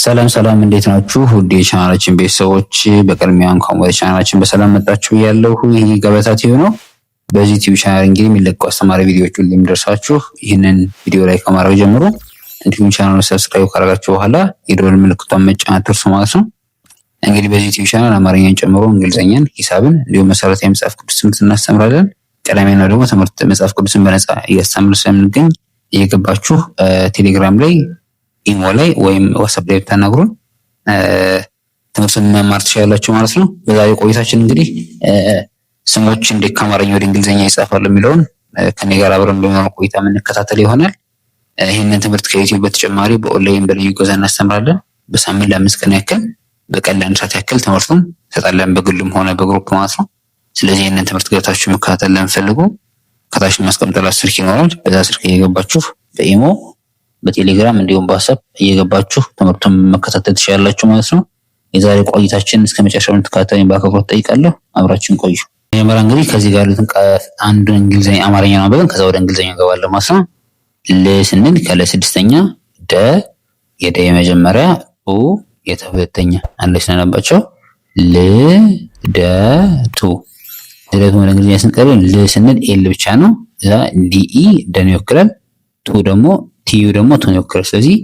ሰላም ሰላም እንዴት ናችሁ? ውድ የቻናላችን ቤተሰቦች በቅድሚያ እንኳን ወደ ቻናላችን በሰላም መጣችሁ ያለው ይህ ገበታ ቲዩብ ነው። በዚህ ቲዩብ ቻናል እንግዲህ የሚለቀቁ አስተማሪ ቪዲዮዎች ሁሉ የሚደርሳችሁ ይህንን ቪዲዮ ላይ ከማድረግ ጀምሮ እንዲሁም ቻናሉን ሰብስክራይብ ካደረጋችሁ በኋላ የደወል ምልክቷን መጫን አትርሱ ማለት ነው። እንግዲህ በዚህ ቲዩብ ቻናል አማርኛን ጨምሮ እንግሊዝኛን፣ ሂሳብን እንዲሁም መሰረታዊ መጽሐፍ ቅዱስ ትምህርት እናስተምራለን። ቀዳሚና ደግሞ ትምህርት መጽሐፍ ቅዱስን በነፃ እያስተምር ስለምንገኝ እየገባችሁ ቴሌግራም ላይ ኢሞ ላይ ወይም ዋትስአፕ ላይ ብታናግሩን ትምህርቱን መማር ትችላላችሁ ማለት ነው። በዛሬው ቆይታችን እንግዲህ ስሞች እንዴት ከአማርኛ ወደ እንግሊዝኛ ይጻፋሉ የሚለውን ከኔ ጋር አብረን በሚኖረው ቆይታ የምንከታተል ይሆናል። ይህንን ትምህርት ከዩቲዩብ በተጨማሪ በኦንላይን በልዩ ገዛ እናስተምራለን። በሳምንት ለ5 ቀን ያክል በቀን ለ1 ሰዓት ያክል ትምህርቱን እንሰጣለን፣ በግልም ሆነ በግሩፕ ማለት ነው። ስለዚህ ይህንን ትምህርት ገብታችሁ መከታተል ለምትፈልጉ ከታች ማስቀምጠላችሁ ስልክ ይኖራል። በዛ ስልክ እየገባችሁ በኢሞ በቴሌግራም እንዲሁም በዋትስአፕ እየገባችሁ ትምህርቱን መከታተል ትችላላችሁ ማለት ነው። የዛሬ ቆይታችን እስከ መጨረሻው እንድትከታተሉኝ በአክብሮት ጠይቃለሁ። አብራችን ቆዩ። መጀመሪያ እንግዲህ ከዚህ ጋር ያሉትን አንዱን እንግሊዝኛ አማርኛ ነው ብለን ከዛ ወደ እንግሊዝኛ እንገባለን ማለት ነው። ል ስንል ከለ ስድስተኛ፣ ደ የደ የመጀመሪያ፣ ቱ የተ ሁለተኛ አንድ ላይ ስናነባቸው ል ደ ቱ። ልደቱ ወደ እንግሊዝኛ ስንቀርብ ል ስንል ኤል ብቻ ነው። እዛ ዲኢ ደን ይወክላል። ቱ ደግሞ ቲዩ ደግሞ ቱን ይወክላል። ስለዚህ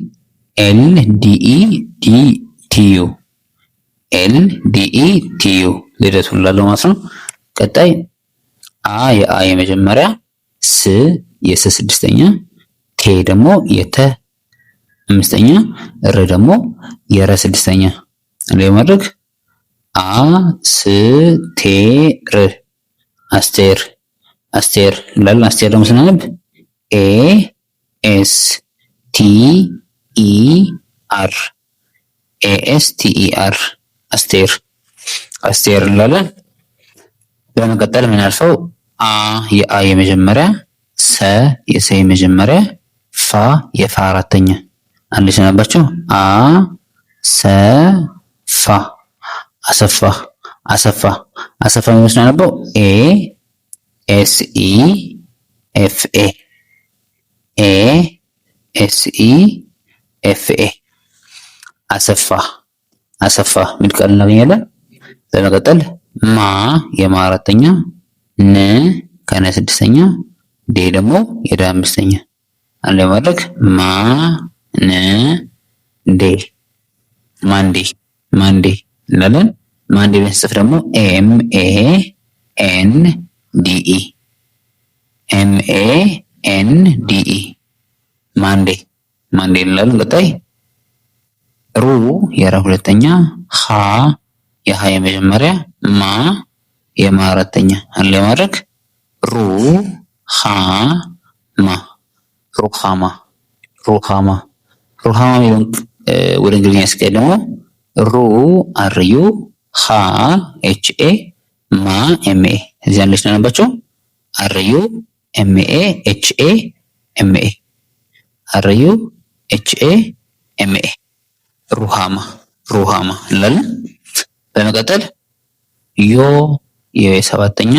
ኤል ዲኢ ዲ ቲዩ ኤል ዲኢ ቲዩ ልደቱ እንላለን ማለት ነው። ቀጣይ አ የአ የመጀመሪያ፣ ስ የሰ ስድስተኛ፣ ቴ ደግሞ የተ አምስተኛ፣ ር ደግሞ የረ ስድስተኛ ላይ ማድረግ አ ስ ቴ ር አስቴር አስቴር እንላለን። አስቴር ደግሞ ስናነብ ኤ ኤስ ቲ ኢ አር ኤስ ቲ ኢ አር አስቴር አስቴር እንላለን። በመቀጠል የምናልፈው አ የአ የመጀመሪያ፣ ሰ የሰ የመጀመሪያ፣ ፋ የፋ አራተኛ አንድ ስናነባቸው አ ሰ ፋ አሰፋ አሰፋ አሰፋ ነው ስናነበው ኤ ኤስ ኢ ኤፍ ኤ ኤ ኤስ ኢ ኤፍ ኤ አሰፋ አሰፋ የሚል ቃል እናገኛለን። በመቀጠል ማ የማ አራተኛ፣ ን ከነ ስድስተኛ፣ ዴ ደግሞ የደ አምስተኛ አንድ ላይ ማድረግ ማ ን ዴ ማንዴ ማንዴ እንላለን። ማንዴ ብለን ስንጽፍ ደግሞ ኤም ኤ ኤን ዲ ኢ ኤም ኤ ኤን ዲ ኢ ማንዴ ማንዴ እንላለን። ቀጣይ ሩ የራ ሁለተኛ፣ ሀ የሀ የመጀመሪያ፣ ማ የማ አራተኛ አንድ ላይ ማድረግ ሩ ሀ ማ ሩሃማ ሩሃማ ሩሃማ የሚለውን ወደ እንግሊዝኛ ስቀይር ደግሞ ሩ አር ዩ፣ ሀ ኤች ኤ፣ ማ ኤም ኤ እዚህ ያለች ናባቸው አር ዩ ኤም ኤ ኤች ኤ ኤም ኤ አር ዩ ኤች ኤ ኤም ኤ ሩሃማ ሩሃማ እንላለን። በመቀጠል ዮ የሰባተኛ፣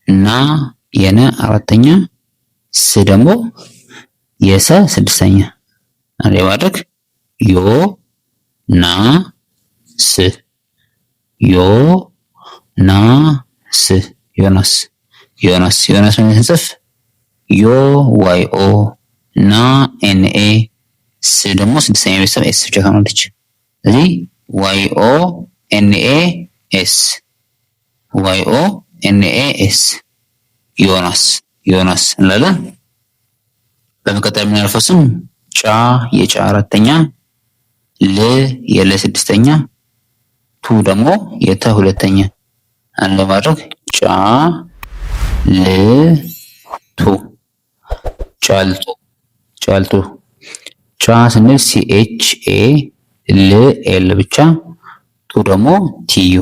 ና የነ አራተኛ፣ ስ ደግሞ የሰ ስድስተኛ አንድ ላይ ማድረግ ዮ ና ስ ዮ ና ስ ዮናስ ዮናስ ዮናስ ምን ስንጽፍ ዮ ዋይ ኦ፣ ና ኤን ኤ፣ ስ ደግሞ ስድስተኛ ቤተሰብ ኤስ ብቻ ከሆነች ስለዚህ ዋይ ኦ ኤን ኤ ኤስ ዋይ ኦ ኤን ኤ ኤስ ዮናስ ዮናስ እንላለን። በመቀጠል የምናልፈው ስም ጫ የጫ አራተኛ፣ ል የለ ስድስተኛ፣ ቱ ደግሞ የተ ሁለተኛ አንድ ላይ ማድረግ ጫ ል ቱ ጫልቱ ጫልቱ። ጫ ስንል ሲኤች ኤ፣ ል ኤል ብቻ፣ ቱ ደግሞ ቲዩ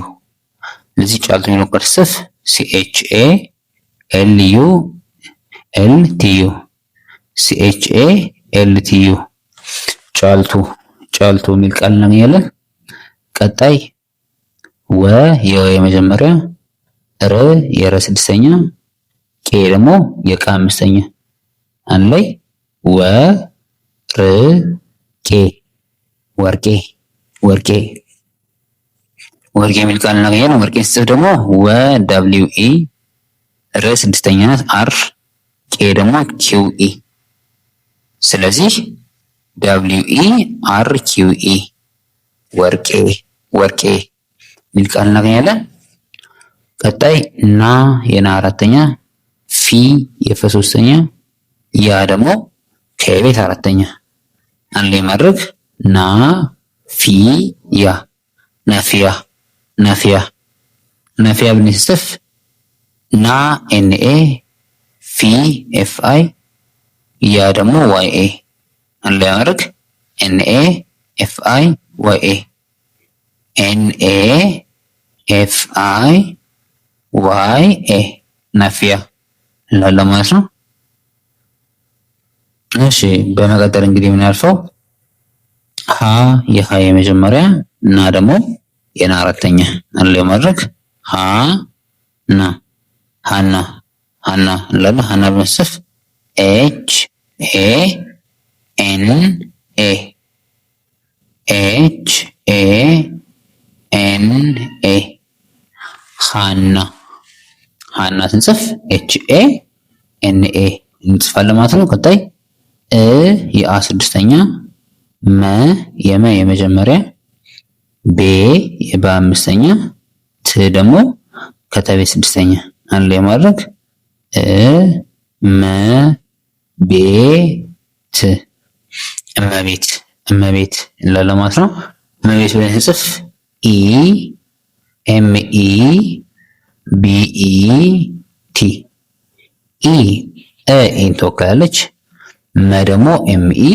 ስለዚህ ጫልቱ የሚለው ቃል ሲጽፍ ሲኤች ኤ ኤል ዩ ኤል ቲዩ ሲኤች ኤ ኤል ቲዩ ጫልቱ ጫልቱ የሚል ቃል እናገኛለን። ቀጣይ ወ የወ የመጀመሪያ፣ ር የረ ስድስተኛ፣ ቄ ደግሞ የቀ አምስተኛ አንድ ላይ ወ ር ቄ ወርቄ ወርቄ ወርቄ የሚል ቃል እናገኛለን። ወርቄን ስጽፍ ደግሞ ወ ደብሊው ኢ ር ስድስተኛ ናት አር ቄ ደግሞ ኪው ኢ። ስለዚህ ደብሊው ኢ አር ኪው ኢ ወርቄ ወርቄ የሚል ቃል እናገኛለን። ቀጣይ ና የና አራተኛ ፊ የፈ ሶስተኛ ያ ደግሞ ከቤት አራተኛ አንድ ላይ ማድረግ ና ፊ ያ ናፊያ ናፊያ ናፊያ ብለን ስንጽፍ ና ኤንኤ ፊ ኤፍ አይ ያ ደግሞ ዋይ ኤ አንድ ላይ ማድረግ ኤንኤ ኤፍ አይ ዋይ ኤ ኤንኤ ኤፍ አይ ዋይ ኤ ናፊያ እንላለን ማለት ነው። እሺ በመቀጠል እንግዲህ የምናልፈው ሀ የሀ የመጀመሪያ እና ደግሞ የና አራተኛ አንድ ላይ ማድረግ ሀ ና ሀና ሀና እንላለን። ሀና በመጽፍ ኤች ኤ ኤን ኤ ኤች ኤ ኤን ኤ ሀና ሀና ስንጽፍ ኤች ኤ ኤን ኤ እንጽፋለን ማለት ነው። ቀጣይ የአ ስድስተኛ መ የመ የመጀመሪያ ቤ የበ አምስተኛ ት ደግሞ ከተቤ ስድስተኛ አንድ ላይ ማድረግ መ ቤ ት እመቤት እመቤት እንላለን ማለት ነው። እመቤት ብለን ስንጽፍ ኢ ኤም ኢ ቢ ኢ ቲ ኢ ኤን ትወክላለች። መ ደግሞ ኤም ኢ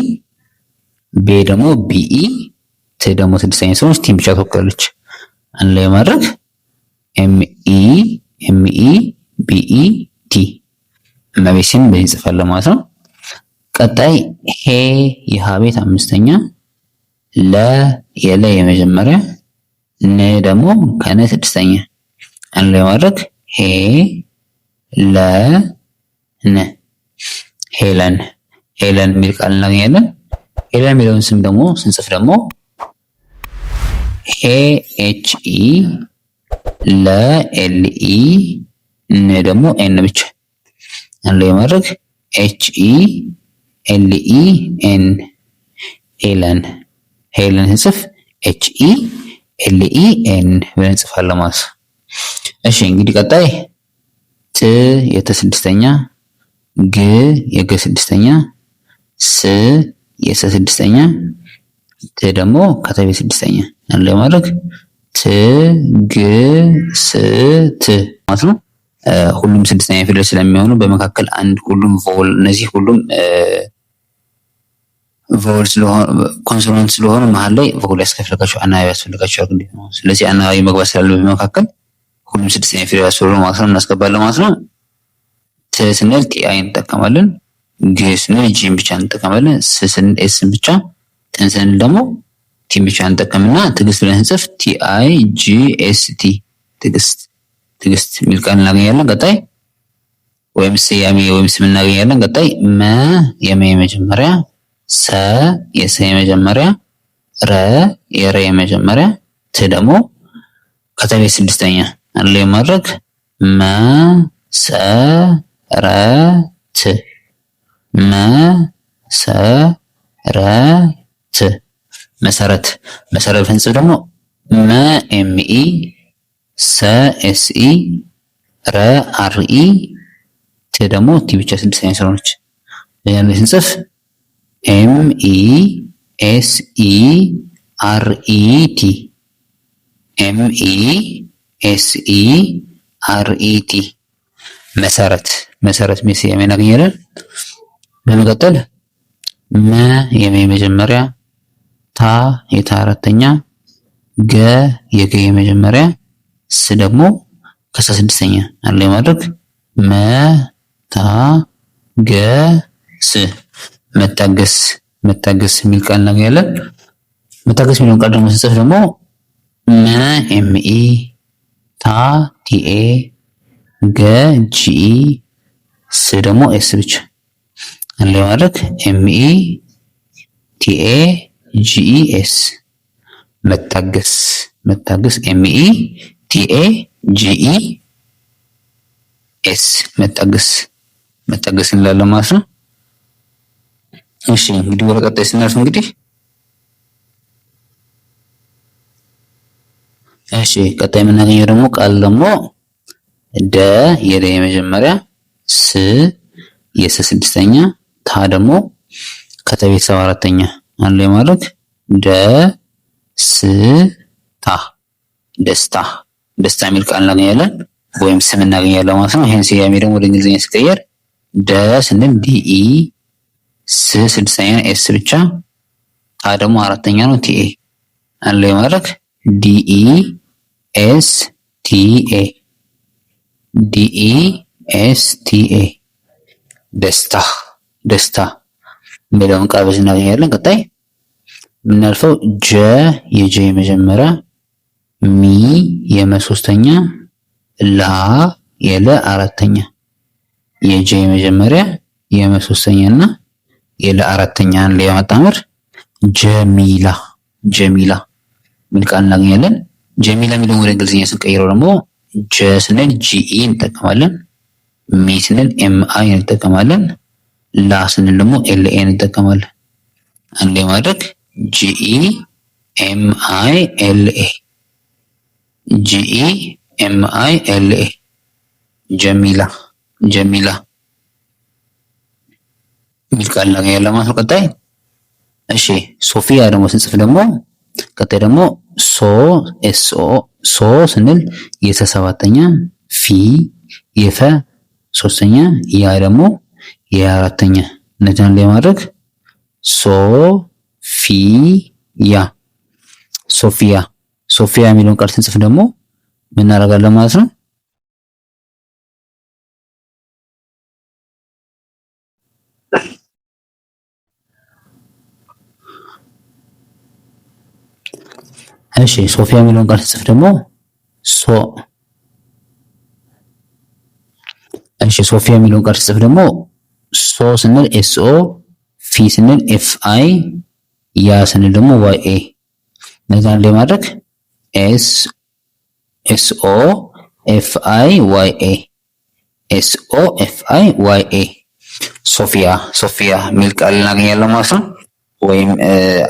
ቤ ደግሞ ቢ ኢ ት ደግሞ ስድስተኛ ስለሆነች ቲን ብቻ ትወክላለች። አንድ ላይ ማድረግ ኤም ኢ ቢ ኢ ቲ እመቤትን በዚህ እንጽፋለን ማለት ነው። ቀጣይ ሄ የሀ ቤት አምስተኛ ለ የለ የመጀመሪያ ነ ደግሞ ከነ ስድስተኛ አንድ ላይ ማድረግ ሄ ለ ነ ሄለን ሄለን የሚል ቃል እናገኛለን። ሄለን የሚለውን ስም ደግሞ ስንጽፍ ደግሞ ሄ ኤች ኢ ለ ኤል ኢ ነ ደግሞ ኤን ብቻ አንድ ላይ ማድረግ ኤች ኢ ኤል ኢ ኤን ሄለን ሄለን ስንጽፍ ኤች ኢ ኤል ኢ ኤን ብለን እንጽፋለን ማለት ነው። እሺ እንግዲህ ቀጣይ ት የተ ስድስተኛ ግ የገ ስድስተኛ ስ የሰ ስድስተኛ ት ደግሞ ከተቤ ስድስተኛ አንድ ላይ ማድረግ ት ግ ስ ት ማለት ነው። ሁሉም ስድስተኛ ፊደል ስለሚሆኑ በመካከል አንድ ሁሉም ቮል እነዚህ ሁሉም ቮል ስለሆነ ኮንሶናንት ስለሆነ መሃል ላይ ቮል ያስፈልጋቸው አናባቢ ያስፈልጋቸዋል። ስለዚህ አናባቢ መግባት ስላለበት በመካከል ሁሉም ስድስተኛ ፊደል ስለሆነ ማለት ነው እናስገባለን ማለት ነው። ት ስንል ቲ አይ እንጠቀማለን። ግ ስንል ጂን ብቻ እንጠቀማለን። ስ ስንል ኤስን ብቻ፣ ትን ስንል ደግሞ ቲን ብቻ እንጠቀምና ትዕግስት ብለን ስንጽፍ ቲ አይ ጂ ኤስ ቲ ትዕግስት ትዕግስት የሚል ቃል እናገኛለን። ቀጣይ ወይም ስያሜ ወይም ስም እናገኛለን። ቀጣይ መ የመ የመጀመሪያ ሰ የሰ የመጀመሪያ ረ የረ የመጀመሪያ ት ደግሞ ከተቤ ስድስተኛ አንድ ላይ ማድረግ መ ሰ ረ ት መ ሰ ረ ት መሰረት መሰረት ብንጽፍ ደግሞ መ ኤም ኢ ሰ ኤስ ኢ ረ አር ኢ ት ደግሞ ቲ ብቻ ስድስተኛ ስለሆነች ያን ስንጽፍ ኤም ኢ ኤስ ኢ አር ኢ ቲ ኤም ኢ ኤስ ኢ አር ኢ ቲ መሰረት መሰረት ሚል ስያሜ እናገኛለን። በመቀጠል መ የመጀመሪያ ታ የታ አራተኛ ገ የገ የመጀመሪያ ስ ደግሞ ከሰ ስድስተኛ አንድ ላይ ማድረግ መ ታ ገ ስ መታገስ መታገስ የሚል ቃል እናገኛለን። መታገስ የሚለውን ቃል ደግሞ ስንጽፍ ደግሞ መ ኤም ኢ ታ ቲ ኤ ገ ጂ ኢ ስ ደግሞ ኤስ ብቻ አንድ ላይ ማድረግ ኤም ኢ ቲ ኤ ጂ ኢ ኤስ መታገስ መታገስ ኤምኢ ቲኤ ጂኢ ኤስ መታገስ መታገስ እንላለን ማለት ነው። እሺ እንግዲህ ወደ ቀጣይ ስናልፍ እንግዲህ እሺ ቀጣይ የምናገኘው ደግሞ ቃል ደግሞ ደ የደ የመጀመሪያ ስ የሰ ስድስተኛ ታ ደግሞ ከተቤተሰብ አራተኛ አንድ ላይ ማድረግ ደ ስ ታ ደስታ ደስታ የሚል ቃል እናገኛለን ወይም ስም እናገኛለን ማለት ነው። ይሄን ስያሜ ደግሞ ወደ እንግሊዝኛ ሲቀየር ደ ስንል ዲኢ ስ ስድስተኛ ኤስ ብቻ ታ ደግሞ አራተኛ ነው ቲኤ አንድ ላይ ማድረግ ዲኢ ኤስ ቲኤ ዲኢ ኤስ ቲኤ ደስታ ደስታ የሚለውን ቃል በዚህ እናገኛለን። ቀጣይ የምናልፈው ጀ የጀ የመጀመሪያ ሚ የመ ሶስተኛ ላ የለ አራተኛ የጀ የመጀመሪያ የመ ሶስተኛ እና የለ አራተኛ አንድ ላይ ማጣመር ጀሚላ ጀሚላ ምን ቃል እናገኛለን። ጀሚላ የሚለውን ወደ እንግሊዝኛ ስንቀይረው ደግሞ ጀ ስንል ጂኢ እንጠቀማለን፣ ሚ ስንል ኤምአይ እንጠቀማለን፣ ላ ስንል ደግሞ ኤልኤ እንጠቀማለን። አንድ ላይ ማድረግ ጂኢ ኤምአይ ኤልኤ ጂኢ ኤምአይ ኤልኤ ጀሚላ ጀሚላ የሚል ቃል እናገኛለን ማለት ነው። ቀጣይ እሺ ሶፊያ ደግሞ ስንጽፍ ደግሞ ቀጣይ ደግሞ ሶ ኤስኦ ሶ ስንል የሰ ሰባተኛ ፊ የፈ ሶስተኛ ያ ደግሞ የአራተኛ እነዚያን ላይ ማድረግ ሶ ፊ ያ ሶፊያ ሶፊያ የሚለውን ቃል ስንጽፍ ደግሞ ምን እናደርጋለን ማለት ነው። እሺ ሶፊያ የሚለውን ቃል ስንጽፍ ደግሞ ሶ እሺ ሶፊያ የሚለውን ቃል ስንጽፍ ደግሞ ሶ ስንል ኤስኦ ፊ ስንል ኤፍ አይ ያ ስንል ደግሞ ዋይ ኤ እነዚያን ላይ ማድረግ ኤስኦ ኤፍ አይ ዋይ ኤ ኤስኦ ኤፍ አይ ዋይ ኤ ሶፊያ ሶፊያ የሚል ቃል እናገኛለን ማለት ነው። ወይም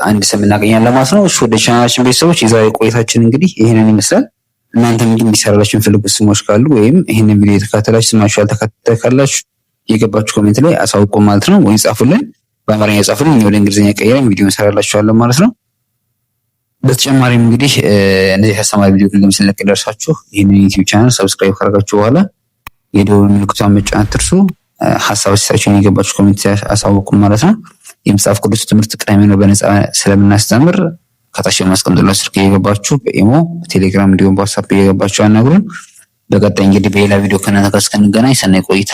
አንድ ስም እናገኛለን ማለት ነው። እሺ ወደ ቻናላችን ቤተሰቦች የዛሬ ቆይታችን እንግዲህ ይሄንን ይመስላል። እናንተም እንዲሰራላችሁ የምትፈልጉት ስሞች ካሉ ወይም ይሄንን ቪዲዮ የተከታተላችሁ ስማችሁ ያልተከታተለ ካላችሁ የገባችሁ ኮሜንት ላይ አሳውቁ ማለት ነው። ወይም ጻፉልን፣ በአማርኛ ጻፉልን፣ ወደ እንግሊዝኛ ቀይረን ቪዲዮ እንሰራላችኋለን ማለት ነው። በተጨማሪም እንግዲህ እነዚህ አስተማሪ ቪዲዮ ሁሉም ስለቅ ደርሳችሁ ይሄንን ዩቲዩብ ቻናል ሰብስክራይብ ካደረጋችሁ በኋላ የደወል ምልክቷን መጫን አትርሱ። ሀሳብ ሲሳችሁን የገባችሁ ኮሜንት አሳውቁ ማለት ነው። የመጽሐፍ ቅዱስ ትምህርት ቅዳሜ ነው በነፃ ስለምናስተምር ከታች የማስቀምጥላችሁ ስልክ እየገባችሁ በኢሞ በቴሌግራም እንዲሁም በዋትስአፕ እየገባችሁ አናግሩን። በቀጣይ እንግዲህ በሌላ ቪዲዮ ከእናንተ ጋር እስክንገናኝ ሰናይ ቆይታ